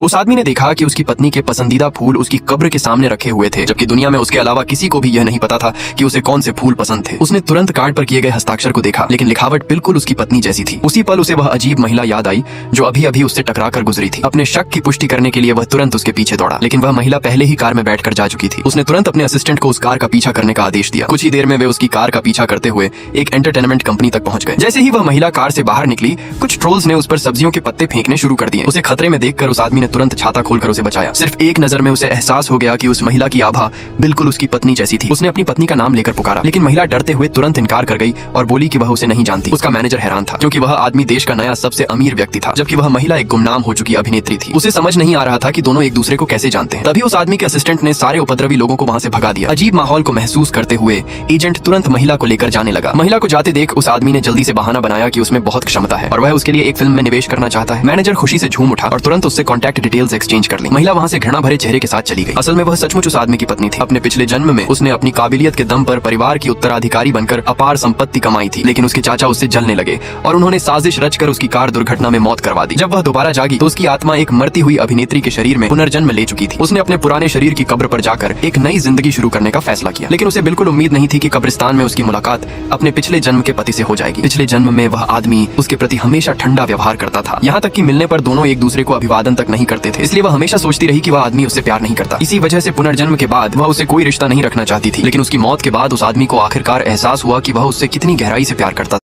उस आदमी ने देखा कि उसकी पत्नी के पसंदीदा फूल उसकी कब्र के सामने रखे हुए थे, जबकि दुनिया में उसके अलावा किसी को भी यह नहीं पता था कि उसे कौन से फूल पसंद थे। उसने तुरंत कार्ड पर किए गए हस्ताक्षर को देखा, लेकिन लिखावट बिल्कुल उसकी पत्नी जैसी थी। उसी पल उसे वह अजीब महिला याद आई जो अभी अभी उससे टकरा कर गुजरी थी। अपने शक की पुष्टि करने के लिए वह तुरंत उसके पीछे दौड़ा, लेकिन वह महिला पहले ही कार में बैठकर जा चुकी थी। उसने तुरंत अपने असिस्टेंट को उस कार का पीछा करने का आदेश दिया। कुछ ही देर में वे उसकी कार का पीछा करते हुए एक एंटरटेनमेंट कंपनी तक पहुंच गए। जैसे ही वह महिला कार से बाहर निकली, कुछ ट्रोल्स ने उस पर सब्जियों के पत्ते फेंकने शुरू कर दिए। उसे खतरे में देखकर उस आदमी ने तुरंत छाता खोलकर उसे बचाया। सिर्फ एक नजर में उसे एहसास हो गया कि उस महिला की आभा बिल्कुल उसकी पत्नी जैसी थी। उसने अपनी पत्नी का नाम लेकर पुकारा, लेकिन महिला डरते हुए तुरंत इनकार कर गई और बोली कि वह उसे नहीं जानती। उसका मैनेजर हैरान था, क्योंकि वह आदमी देश का नया सबसे अमीर व्यक्ति था, जबकि वह महिला एक गुमनाम हो चुकी अभिनेत्री थी। उसे समझ नहीं आ रहा था कि दोनों एक दूसरे को कैसे जानते हैं। तभी उस आदमी के असिस्टेंट ने सारे उपद्रवी लोगों को वहाँ से भगा दिया। अजीब माहौल को महसूस करते हुए एजेंट तुरंत महिला को लेकर जाने लगा। महिला को जाते देख उस आदमी ने जल्दी से बहाना बनाया कि उसमें बहुत क्षमता है और वह उसके लिए एक फिल्म में निवेश करना चाहता है। मैनेजर खुशी से झूम उठा और तुरंत उससे कॉन्टैक्ट डिटेल्स एक्सचेंज कर ली। महिला वहाँ से घृणा भरे चेहरे के साथ चली गई। असल में वह सचमुच उस आदमी की पत्नी थी। अपने पिछले जन्म में उसने अपनी काबिलियत के दम पर परिवार की उत्तराधिकारी बनकर अपार संपत्ति कमाई थी, लेकिन उसके चाचा उससे जलने लगे और उन्होंने साजिश रचकर उसकी कार दुर्घटना में मौत करवा दी। जब वह दोबारा जागी तो उसकी आत्मा एक मरती हुई अभिनेत्री के शरीर में पुनर्जन्म ले चुकी थी। उसने अपने पुराने शरीर की कब्र पर जाकर एक नई जिंदगी शुरू करने का फैसला किया, लेकिन उसे बिल्कुल उम्मीद नहीं थी कि कब्रिस्तान में उसकी मुलाकात अपने पिछले जन्म के पति से हो जाएगी। पिछले जन्म में वह आदमी उसके प्रति हमेशा ठंडा व्यवहार करता था, यहाँ तक कि मिलने पर दोनों एक दूसरे को अभिवादन तक नहीं करते थे। इसलिए वह हमेशा सोचती रही कि वह आदमी उससे प्यार नहीं करता। इसी वजह से पुनर्जन्म के बाद वह उसे कोई रिश्ता नहीं रखना चाहती थी, लेकिन उसकी मौत के बाद उस आदमी को आखिरकार एहसास हुआ कि वह उससे कितनी गहराई से प्यार करता था।